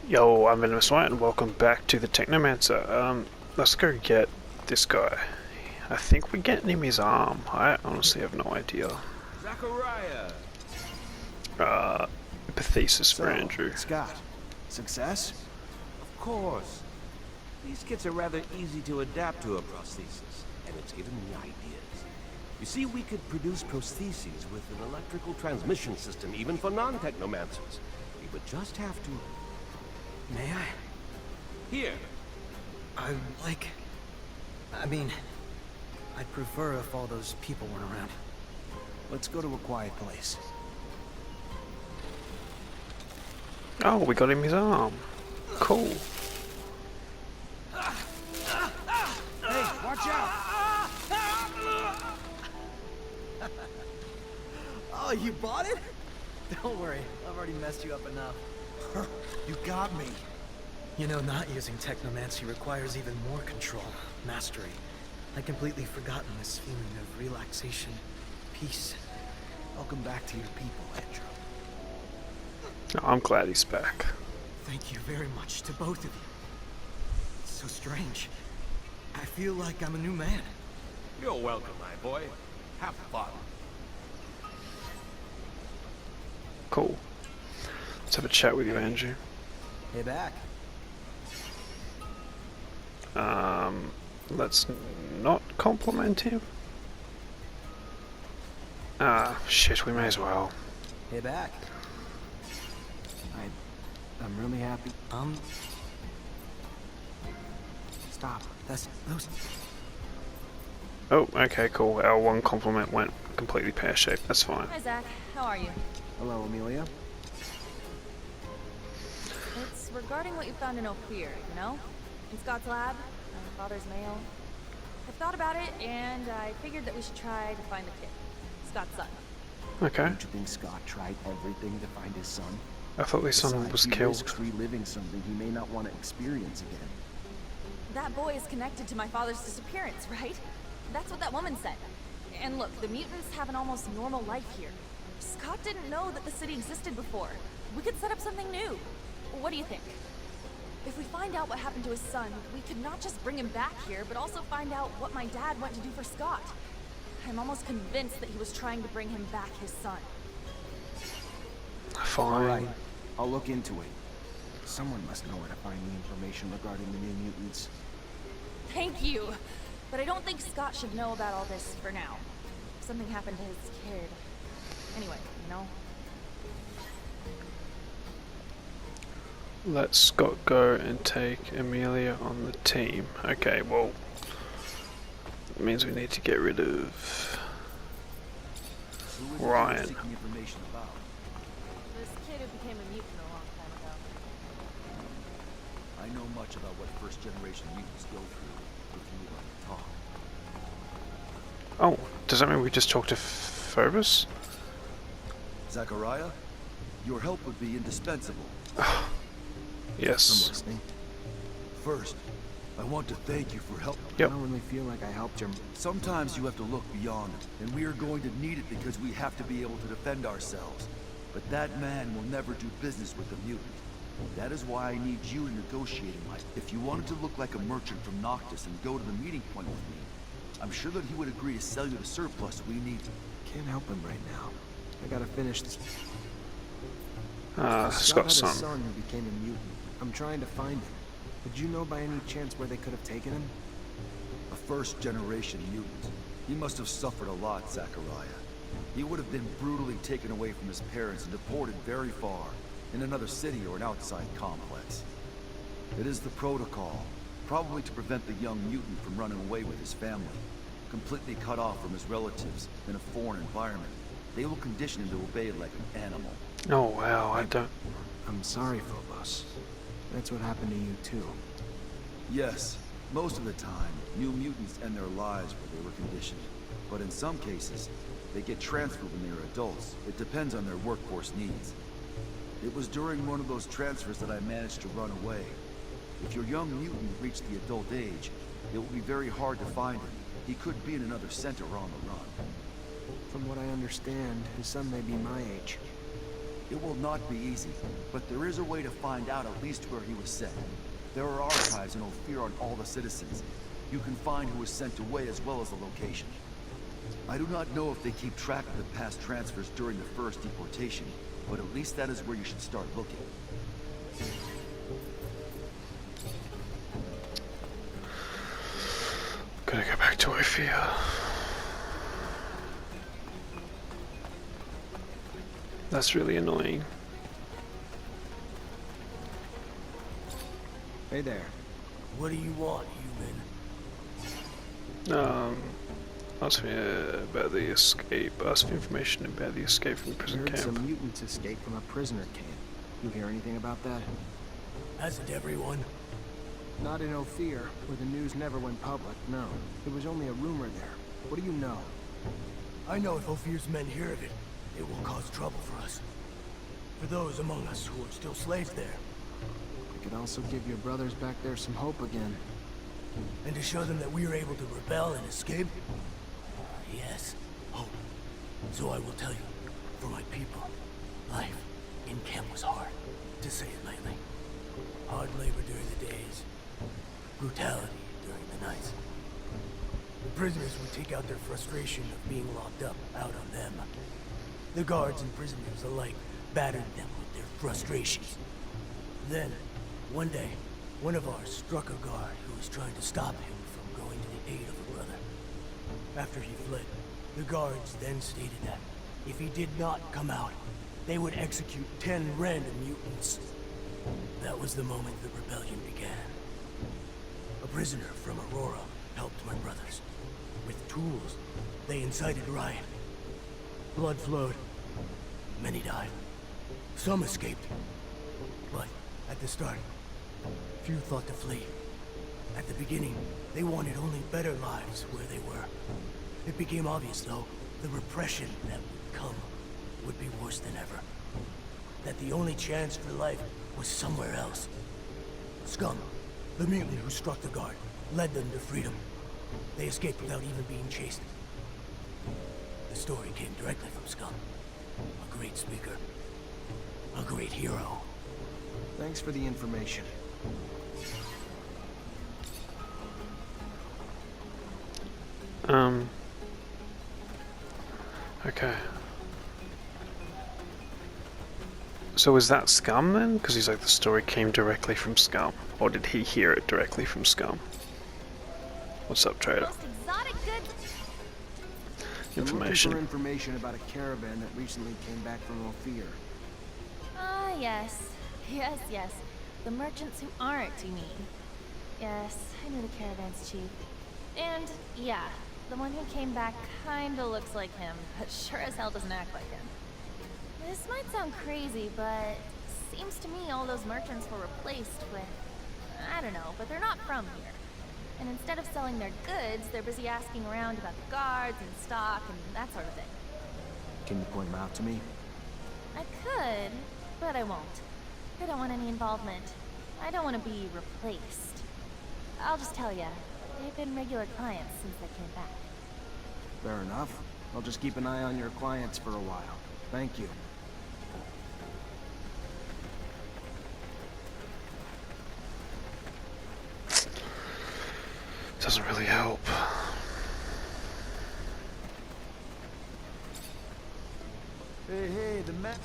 Yo, I'm Venomous White and welcome back to the Technomancer. Let's go get this guy. I think we're getting him his arm. I honestly have no idea. Zachariah! Pathesis for So, Andrew. Scott, success? Of course. These kits are rather easy to adapt to a prosthesis, and it's given me ideas. You see, we could produce prostheses with an electrical transmission system, even for non-technomancers. We would just have to... May I? Here! I mean, I'd prefer if all those people weren't around. Let's go to a quiet place. Oh, we got him his arm. Cool. Hey, watch out! Oh, you bought it? Don't worry, I've already messed you up enough. You got me. You know, not using Technomancy requires even more control, mastery. I'd completely forgotten this feeling of relaxation, peace. Welcome back to your people, Andrew. Oh, I'm glad he's back. Thank you very much to both of you. It's so strange. I feel like I'm a new man. You're welcome, my boy. Have fun. Cool. Let's have a chat with you, Andrew. Hey, back. Let's not compliment him. Ah, shit, we may as well. Hey, back. I'm really happy. Stop. Those. Oh, okay, cool. Our one compliment went completely pear-shaped. That's fine. Hi, Zach. How are you? Hello, Amelia. It's regarding what you found in Ophir, you know? In Scott's lab, my father's mail. I've thought about it, and I figured that we should try to find the kid. Scott's son. Okay. Don't you think Scott tried everything to find his son? I thought his son Besides, was he killed. risks reliving something he may not want to experience again. That boy is connected to my father's disappearance, right? That's what that woman said. And look, the mutants have an almost normal life here. Scott didn't know that the city existed before. We could set up something new. What do you think? If we find out what happened to his son, we could not just bring him back here, but also find out what my dad went to do for Scott. I'm almost convinced that he was trying to bring him back his son. Fine. Alright, I'll look into it. Someone must know where to find the information regarding the new mutants. Thank you. But I don't think Scott should know about all this for now. If something happened to his kid. Anyway, you know? Let Scott go and take Amelia on the team. Okay, well, it means we need to get rid of Who is it Ryan. you're seeking information about? This kid who became a mutant a long time ago. I know much about what first-generation mutants go through, if you would like to talk. Oh, does that mean we just talked to Phobos? Zachariah, your help would be indispensable. I'm Yes. listening. First, I want to thank you for help. Yep. I don't really feel like I helped him. Sometimes you have to look beyond, and we are going to need it because we have to be able to defend ourselves. But that man will never do business with a mutant. That is why I need you to negotiate him. If you wanted to look like a merchant from Noctis and go to the meeting point with me, I'm sure that he would agree to sell you the surplus we need. Can't help him right now. I gotta finish this. Scott's Scott had a son. son who became a mutant. I'm trying to find him. Would you know by any chance where they could have taken him? A first-generation mutant. He must have suffered a lot, Zachariah. He would have been brutally taken away from his parents and deported very far, in another city or an outside complex. It is the protocol, probably to prevent the young mutant from running away with his family. Completely cut off from his relatives in a foreign environment, they will condition him to obey like an animal. Oh wow, I don't. I'm sorry, Phobos. That's what happened to you too. Yes, most of the time, new mutants end their lives where they were conditioned. But in some cases, they get transferred when they are adults. It depends on their workforce needs. It was during one of those transfers that I managed to run away. If your young mutant reached the adult age, it will be very hard to find him. He could be in another center on the run. From what I understand, his son may be my age. It will not be easy, but there is a way to find out at least where he was sent. There are archives in Ophir on all the citizens. You can find who was sent away as well as the location. I do not know if they keep track of the past transfers during the first deportation, but at least that is where you should start looking. Gotta go back to Ophir. That's really annoying. Hey there. What do you want, human? Ask me about the escape. Ask for information about the escape from the I prison heard camp. some mutants escaped from a prisoner camp. You hear anything about that? Hasn't everyone? Not in Ophir, where the news never went public, no. It was only a rumor there. What do you know? I know if Ophir's men hear of it, it will cause trouble for us. For those among us who are still slaves there. It could also give your brothers back there some hope again. And to show them that we are able to rebel and escape? Yes, hope. So I will tell you, for my people, life in camp was hard, to say it lightly. Hard labor during the days, brutality during the nights. The prisoners would take out their frustration of being locked up out on them. The guards and prisoners alike battered them with their frustrations. Then, one day, one of ours struck a guard who was trying to stop him from going to the aid of a brother. After he fled, the guards then stated that if he did not come out, they would execute 10 random mutants. That was the moment the rebellion began. A prisoner from Aurora helped my brothers. With tools, they incited riot. Blood flowed. Many died. Some escaped. But at the start, few thought to flee. At the beginning, they wanted only better lives where they were. It became obvious, though, the repression that would come would be worse than ever. That the only chance for life was somewhere else. Scum, the mutant who struck the guard, led them to freedom. They escaped without even being chased. The story came directly from Scum. A great speaker. A great hero. Thanks for the information. Okay. So is that Scum then? Because he's like, the story came directly from Scum. Or did he hear it directly from Scum? What's up, trader? Most exotic goods. Information. I'm looking for information about a caravan that recently came back from Ophir. Ah, yes. Yes. The merchants who aren't, you mean? Yes, I knew the caravan's chief. And, yeah, the one who came back kinda looks like him, but sure as hell doesn't act like him. This might sound crazy, but seems to me all those merchants were replaced with, I don't know, but they're not from here. And instead of selling their goods, they're busy asking around about the guards and stock and that sort of thing. Can you point them out to me? I could, but I won't. I don't want any involvement. I don't want to be replaced. I'll just tell ya, they've been regular clients since they came back. Fair enough. I'll just keep an eye on your clients for a while. Thank you. Doesn't really help. Hey, the man.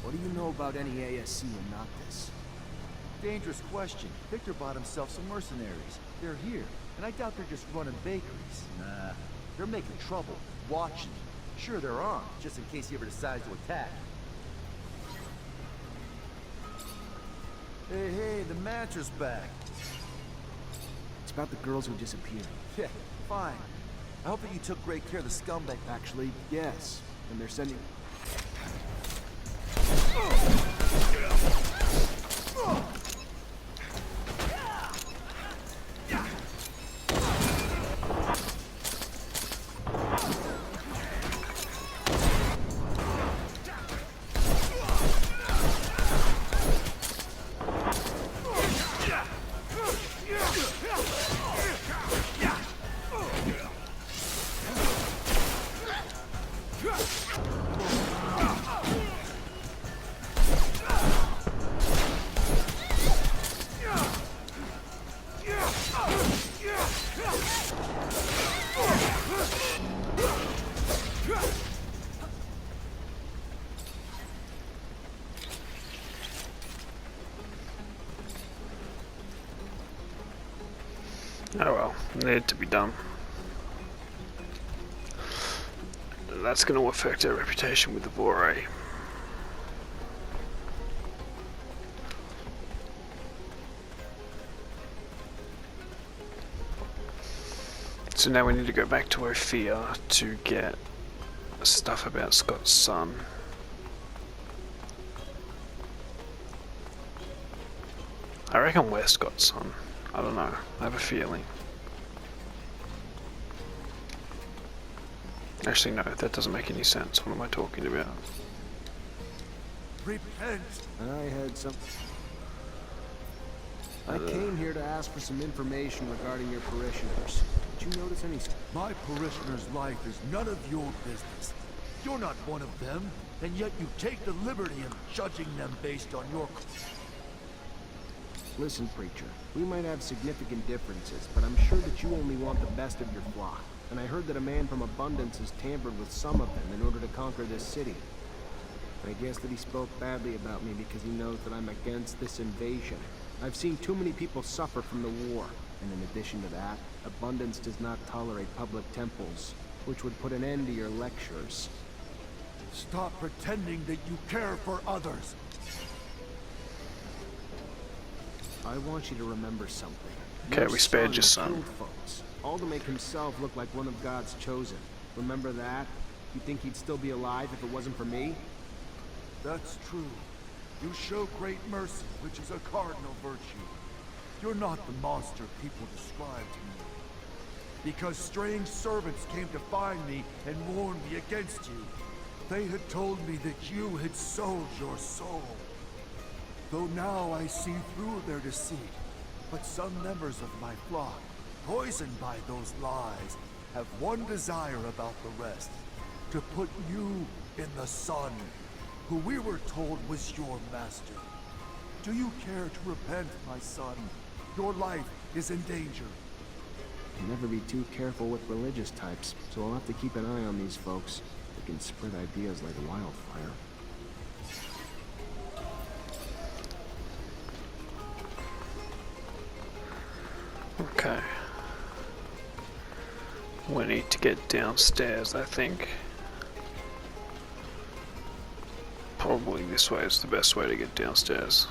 What do you know about any ASC in Noctis? Dangerous question. Victor bought himself some mercenaries. They're here, and I doubt they're just running bakeries. Nah, they're making trouble, watching. Sure, they're armed, just in case he ever decides to attack. Hey, the mattress back. It's about the girls who disappeared. Yeah, fine. I hope that you took great care of the scumbag. Actually, yes. And they're sending... Oh well, needed to be done. That's going to affect our reputation with the Vore. So now we need to go back to Ophir to get stuff about Scott's son. I reckon we're Scott's son. I don't know. I have a feeling. Actually, no, that doesn't make any sense. What am I talking about? Repent! I had some... I came here to ask for some information regarding your parishioners. Did you notice any... My parishioner's life is none of your business. You're not one of them, and yet you take the liberty of judging them based on your... Listen, preacher, we might have significant differences, but I'm sure that you only want the best of your flock. And I heard that a man from Abundance has tampered with some of them in order to conquer this city. I guess that he spoke badly about me because he knows that I'm against this invasion. I've seen too many people suffer from the war, and in addition to that, Abundance does not tolerate public temples, which would put an end to your lectures. Stop pretending that you care for others. I want you to remember something. Okay, we spared your son son. killed folks, all to make himself look like one of God's chosen. Remember that? You think he'd still be alive if it wasn't for me? That's true. You show great mercy, which is a cardinal virtue. You're not the monster people describe to me. Because strange servants came to find me and warned me against you. They had told me that you had sold your soul. Though now I see through their deceit. But some members of my flock, poisoned by those lies, have one desire about the rest. To put you in the sun, who we were told was your master. Do you care to repent, my son? Your life is in danger. I'll never be too careful with religious types, so I'll have to keep an eye on these folks. They can spread ideas like wildfire. Okay. We need to get downstairs, I think. Probably this way is the best way to get downstairs.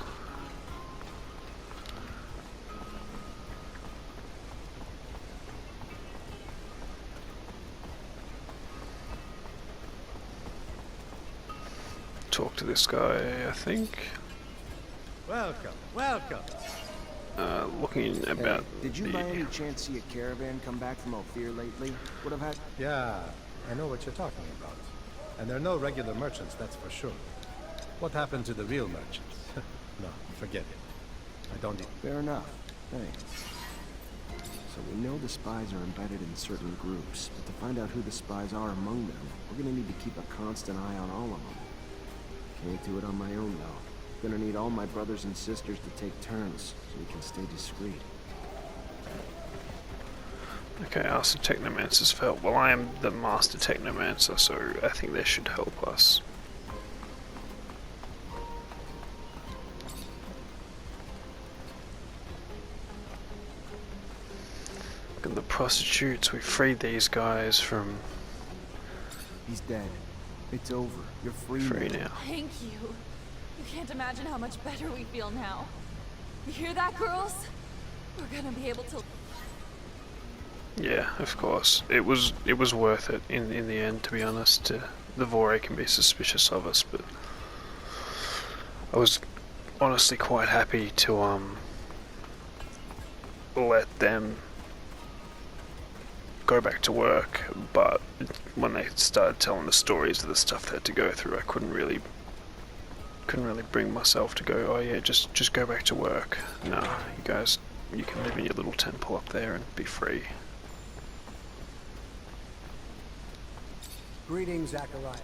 Talk to this guy, I think. Welcome, welcome. Looking about Did you by any chance see a caravan come back from Ophir lately? Would have had... Yeah, I know what you're talking about. And there are no regular merchants, that's for sure. What happened to the real merchants? No, forget it. I don't need... Fair enough. Thanks. So we know the spies are embedded in certain groups, but to find out who the spies are among them, we're gonna need to keep a constant eye on all of them. Can't do it on my own, though. Gonna need all my brothers and sisters to take turns, so we can stay discreet. Okay, ask the Technomancers for help. Well, I am the Master Technomancer, so I think they should help us. Look at the prostitutes. We freed these guys from... He's dead. It's over. You're free now. Thank you. You can't imagine how much better we feel now. You hear that, girls? We're gonna be able to... Yeah, of course. It was worth it in the end, to be honest. The Vore can be suspicious of us, but I was honestly quite happy to let them go back to work, but when they started telling the stories of the stuff they had to go through, I couldn't really bring myself to go, oh yeah, just go back to work. No, you guys, you can live in your little temple up there and be free. Greetings, Zachariah.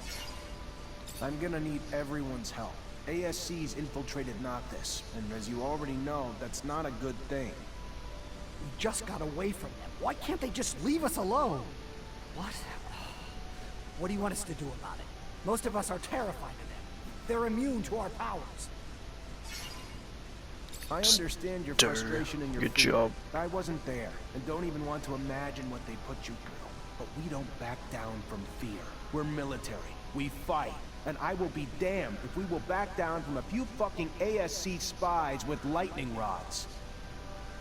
I'm gonna need everyone's help. ASC's infiltrated Noctis, and as you already know, that's not a good thing. We just got away from them. Why can't they just leave us alone? What? What do you want us to do about it? Most of us are terrified of them. They're immune to our powers. I understand your frustration and your Good fear. job. I wasn't there, and don't even want to imagine what they put you through. But we don't back down from fear. We're military. We fight. And I will be damned if we will back down from a few fucking ASC spies with lightning rods.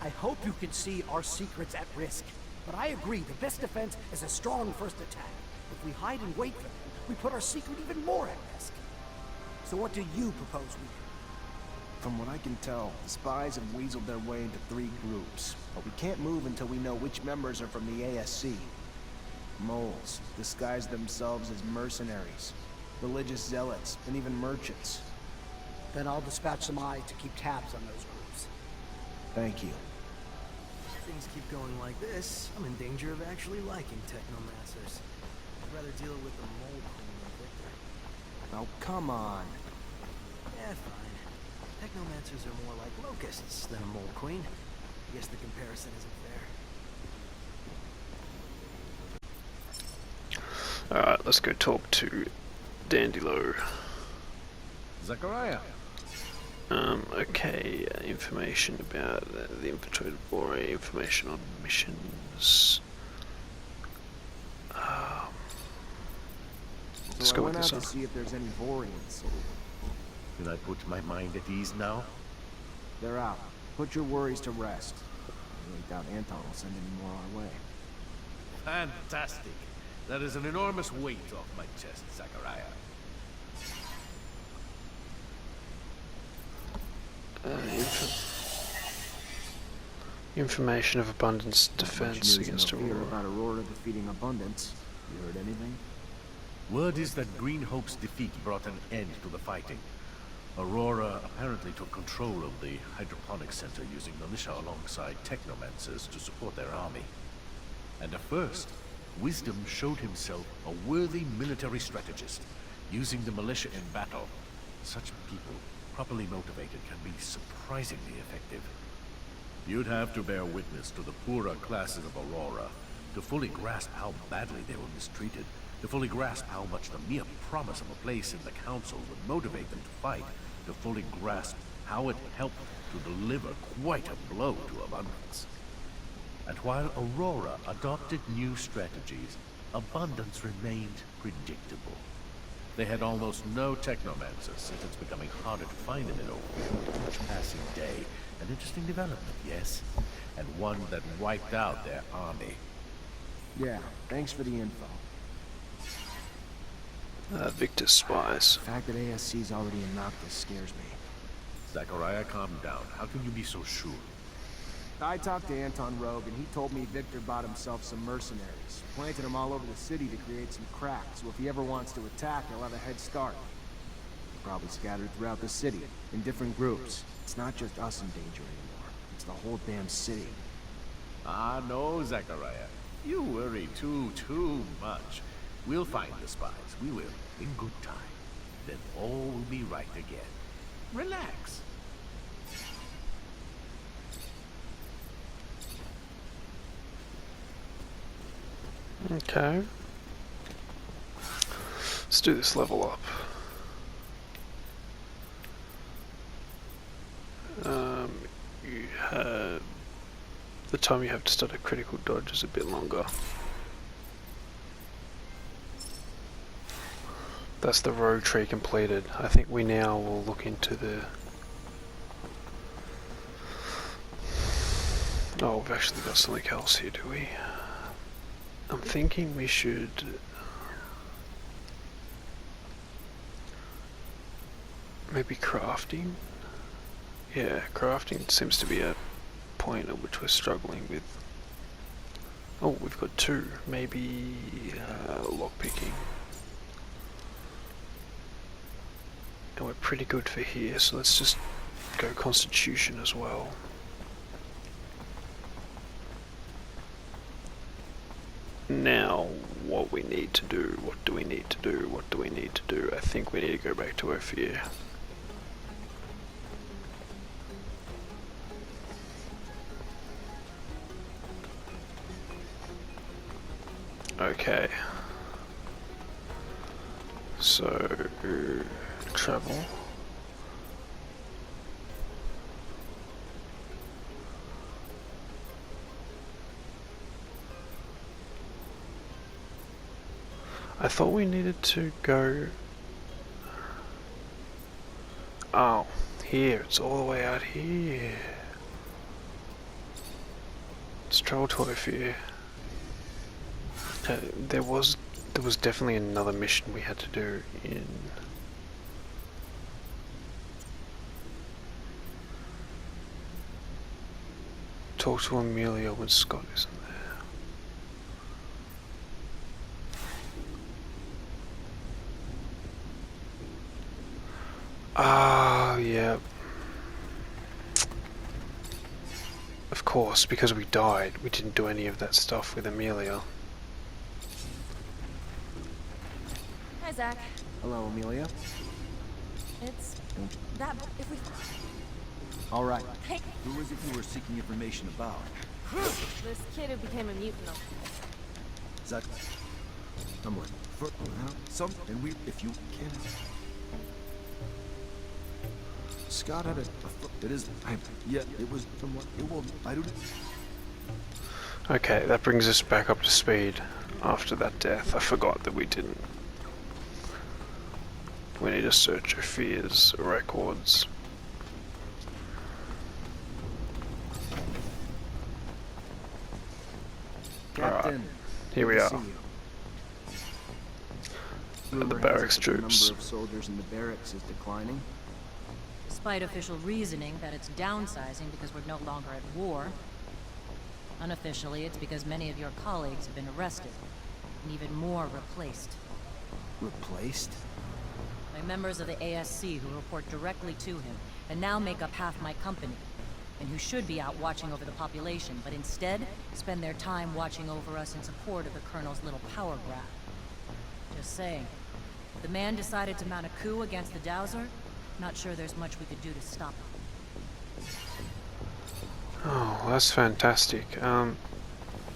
I hope you can see our secrets at risk. But I agree, the best defense is a strong first attack. If we hide and wait for them, we put our secret even more at risk. So what do you propose we do? From what I can tell, the spies have weaseled their way into 3 groups. But we can't move until we know which members are from the ASC. Moles, disguise themselves as mercenaries, religious zealots, and even merchants. Then I'll dispatch some eyes to keep tabs on those groups. Thank you. If things keep going like this, I'm in danger of actually liking Technomancers. I'd rather deal with the Mole Queen than Victor. Oh, come on. Yeah, fine. Technomancers are more like locusts than a Mole Queen. I guess the comparison isn't fair. Alright, let's go talk to Dandilo. Zachariah. Okay, information about the infiltrated Bore, information on missions. Let's So go I with went this out one. to see if there's any Boreans. Can I put my mind at ease now? They're out. Put your worries to rest. I really doubt Anton will send any more our way. Fantastic. That is an enormous weight off my chest, Zachariah. Information of abundance Not much defense news against enough here Aurora. about Aurora defeating Abundance. You heard anything? Word is that Green Hope's defeat brought an end to the fighting. Aurora apparently took control of the hydroponics center using militia alongside Technomancers to support their army. And at first, Wisdom showed himself a worthy military strategist, using the militia in battle. Such people, properly motivated, can be surprisingly effective. You'd have to bear witness to the poorer classes of Aurora to fully grasp how badly they were mistreated, to fully grasp how much the mere promise of a place in the council would motivate them to fight, to fully grasp how it helped to deliver quite a blow to Abundance. And while Aurora adopted new strategies, Abundance remained predictable. They had almost no Technomancers, since it's becoming harder to find them in Oakfield with each passing day. An interesting development, yes, and one that wiped out their army. Yeah, thanks for the info. Victor's Spies. The fact that ASC's already in Noctis scares me. Zachariah, calm down. How can you be so sure? I talked to Anton Rogue, and he told me Victor bought himself some mercenaries. Planted them all over the city to create some cracks, so if he ever wants to attack, he'll have a head start. Probably scattered throughout the city, in different groups. It's not just us in danger anymore. It's the whole damn city. Ah, no, Zachariah. You worry too much. We'll find the spies. We will, in good time. Then all will be right again. Relax. Okay. Let's do this level up. You have... The time you have to start a critical dodge is a bit longer. That's the road tree completed. I think we now will look into the... Oh, we've actually got something else here, do we? I'm thinking we should... Maybe crafting? Yeah, crafting seems to be a point at which we're struggling with. Oh, we've got 2. Maybe lockpicking. And we're pretty good for here, so let's just go Constitution as well. Now, what we need to do. What do we need to do? What do we need to do? I think we need to go back to Ophir. Okay. So, travel. I thought we needed to go... Oh, here, it's all the way out here. Let's travel to Ophir. There was definitely another mission we had to do in... Talk to Amelia when Scott isn't there. Ah, yeah. Of course, because we died, we didn't do any of that stuff with Amelia. Hi, Zach. Hello, Amelia. It's that if we. All right. Hey, Who is it you were seeking information about? this kid who became a mutant. Is that Someone. some? And we, if you can. Scott had It is. Yeah, it was somewhat. It will. I don't. Okay, that brings us back up to speed after that death. I forgot that we didn't. We need to search Ophir's records. Captain. Here we good to are. see you. At the Rumor has it barracks that the troops. number of soldiers in the barracks is declining. Despite official reasoning that it's downsizing because we're no longer at war, unofficially it's because many of your colleagues have been arrested, and even more replaced. Replaced? By members of the ASC who report directly to him, and now make up half my company, and who should be out watching over the population, but instead spend their time watching over us in support of the Colonel's little power grab. Just saying. The man decided to mount a coup against the Dowser. Not sure there's much we could do to stop him. Oh, that's fantastic.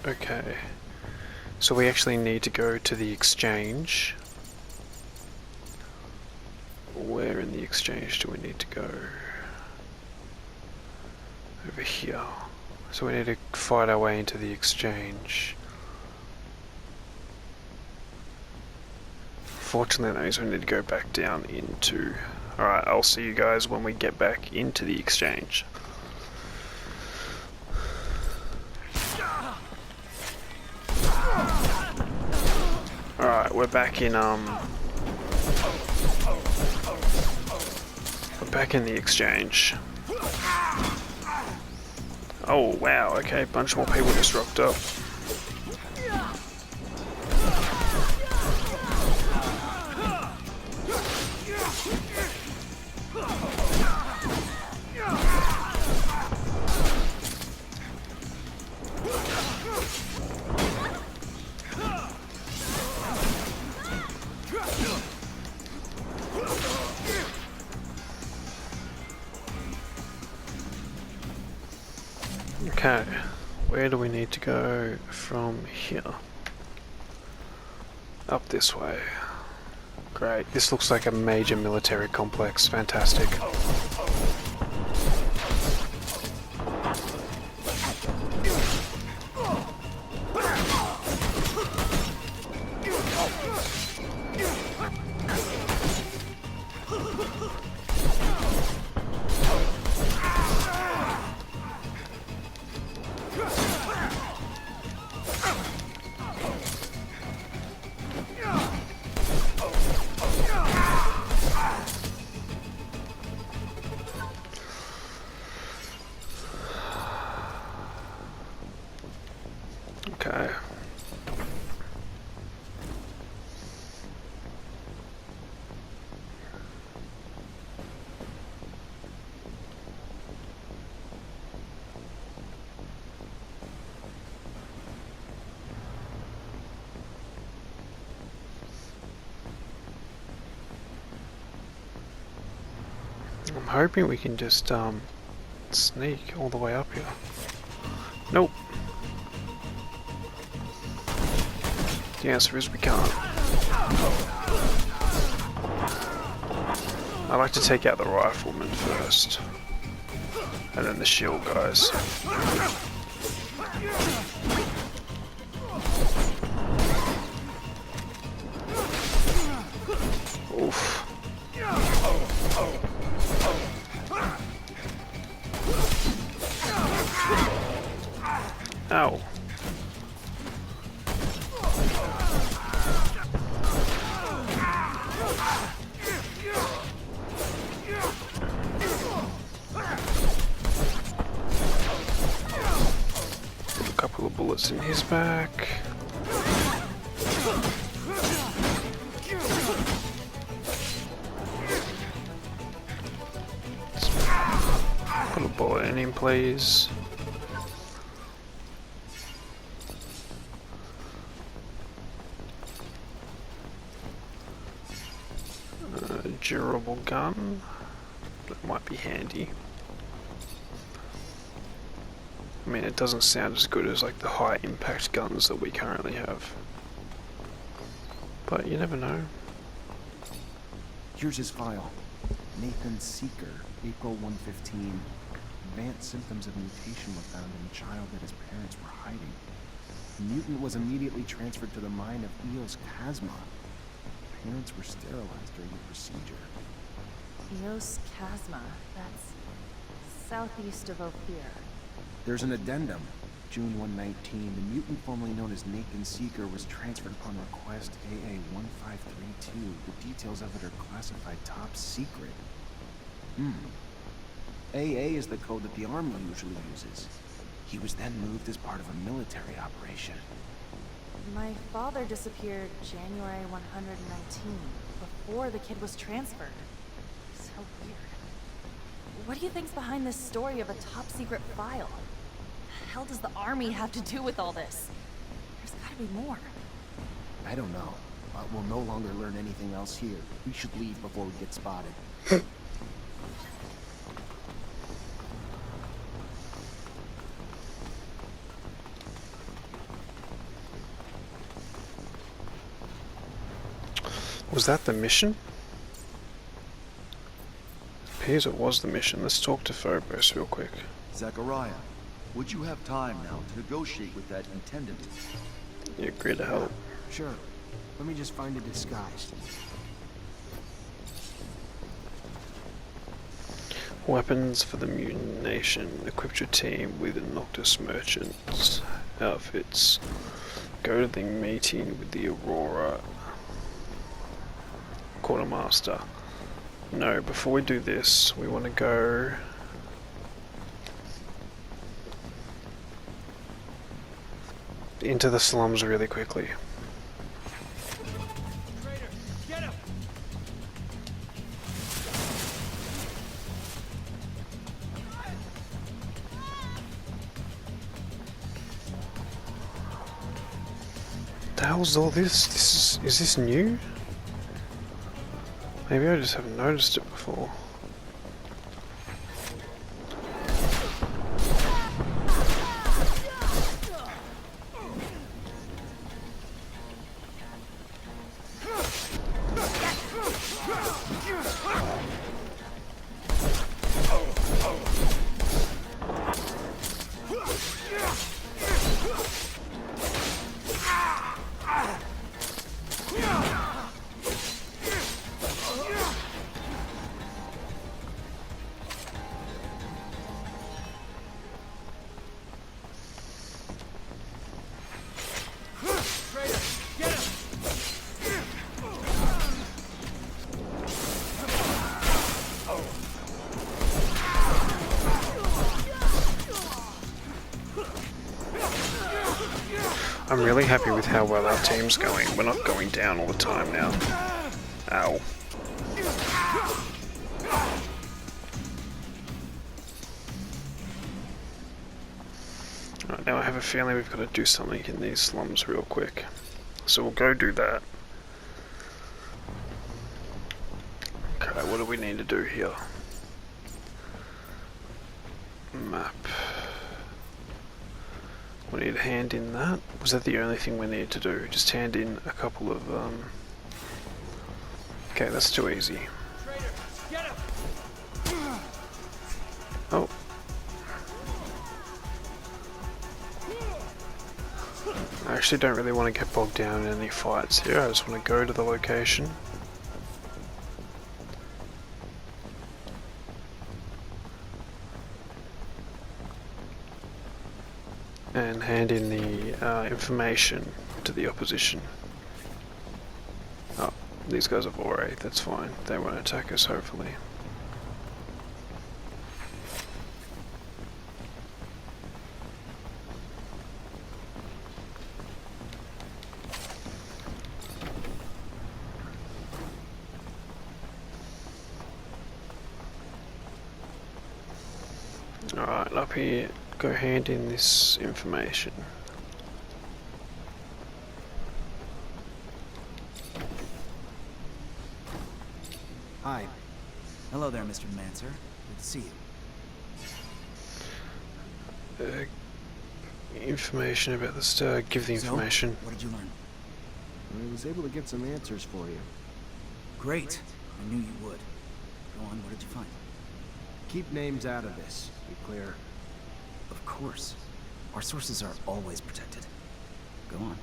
Okay. So we actually need to go to the exchange. Where in the exchange do we need to go? Over here. So we need to fight our way into the exchange. Fortunately, that means we need to go back down into... Alright, I'll see you guys when we get back into the exchange. Alright, we're back in, we're back in the exchange. Oh, wow, okay, a bunch more people just rocked up. Okay, where do we need to go from here? Up this way. Great, this looks like a major military complex. Fantastic. hoping we can just sneak all the way up here. Nope. The answer is we can't. I like to take out the rifleman first, and then the shield guys. Oof. Ow. Put a couple of bullets in his back. Put a bullet in him, please. Durable gun. That might be handy. I mean, it doesn't sound as good as like the high impact guns that we currently have. But you never know. Here's his file. Nathan Seeker, April 115. Advanced symptoms of mutation were found in a child that his parents were hiding. The mutant was immediately transferred to the mine of Eos Chasma. Parents were sterilized during the procedure. Eos Chasma. That's southeast of Ophir. There's an addendum. June 119, the mutant formerly known as Nathan Seeker was transferred upon request AA-1532. The details of it are classified top secret. AA is the code that the Army usually uses. He was then moved as part of a military operation. My father disappeared January 119, before the kid was transferred. So weird. What do you think's behind this story of a top-secret file? The hell does the Army have to do with all this? There's gotta be more. I don't know, but we'll no longer learn anything else here. We should leave before we get spotted. Was that the mission? It appears it was the mission. Let's talk to Phobos real quick. Zachariah, would you have time now to negotiate with that intendant? Yeah, great to help. Sure. Let me just find a disguise. Weapons for the mutant nation. Equip your team with Noctis merchants outfits. Go to the meeting with the Aurora Quartermaster. No, before we do this, we want to go into the slums really quickly. Get him! The hell's all this? Is this new? Maybe I just haven't noticed it before. I'm really happy with how well our team's going. We're not going down all the time now. Ow. Alright, now I have a feeling we've got to do something in these slums real quick. So we'll go do that. Okay, what do we need to do here? Map. We need to hand in that. Was that the only thing we need to do? Just hand in a couple of, Okay, that's too easy. Oh. I actually don't really want to get bogged down in any fights here. I just want to go to the location. And hand in the information to the opposition. Oh, these guys are Vore, that's fine. They won't attack us, hopefully. Alright, up here, go hand in this information. Hi. Hello there, Mr. Mancer. Good to see you. Information about the star, give the information. So, what did you learn? I was able to get some answers for you. Great. I knew you would. Go on, what did you find? Keep names out of this. Be clear. Of course. Our sources are always protected. Go on.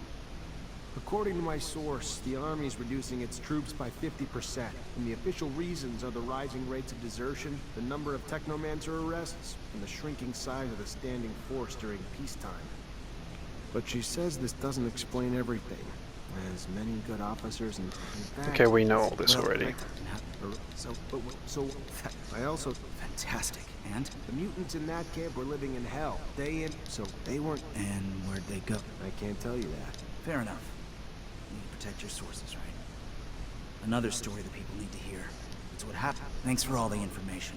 According to my source, the Army's reducing its troops by 50%, and the official reasons are the rising rates of desertion, the number of Technomancer arrests, and the shrinking size of the standing force during peacetime. But she says this doesn't explain everything. As many good officers and Okay, we know all this already. So, I also... Fantastic. And? The mutants in that camp were living in hell. So they weren't... And where'd they go? I can't tell you that. Fair enough. You need to protect your sources, right? Another story that people need to hear. It's what happened. Thanks for all the information.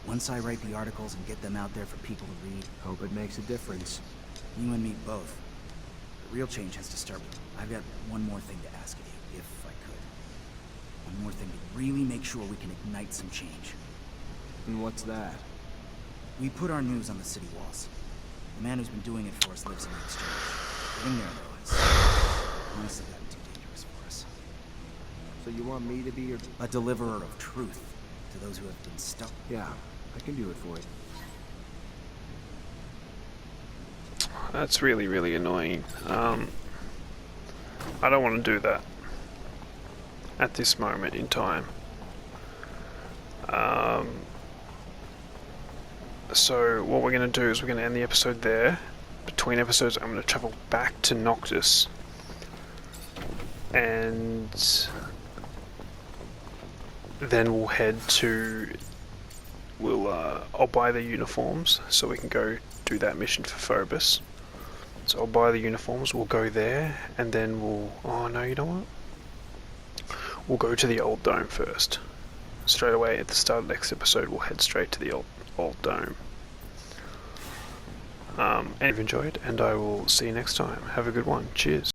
Once I write the articles and get them out there for people to read... Hope it makes a difference. You and me both. The real change has to start with... I've got one more thing to ask of you, if I could. One more thing to really make sure we can ignite some change. And what's that? We put our news on the city walls. The man who's been doing it for us lives in the exchange. Getting there, though, it's honestly gotten too dangerous for us. So you want me to be your... A deliverer of truth to those who have been stuck. Yeah, I can do it for you. That's really, really annoying. I don't want to do that at this moment in time. So what we're going to do is we're going to end the episode there. Between episodes I'm going to travel back to Noctis and then we'll head to... I'll buy the uniforms so we can go do that mission for Phobos. So I'll buy the uniforms, we'll go there, and then we'll... Oh no, you know what? We'll go to the old dome first. Straight away at the start of the next episode, we'll head straight to the old dome. And if you've enjoyed, and I will see you next time. Have a good one. Cheers.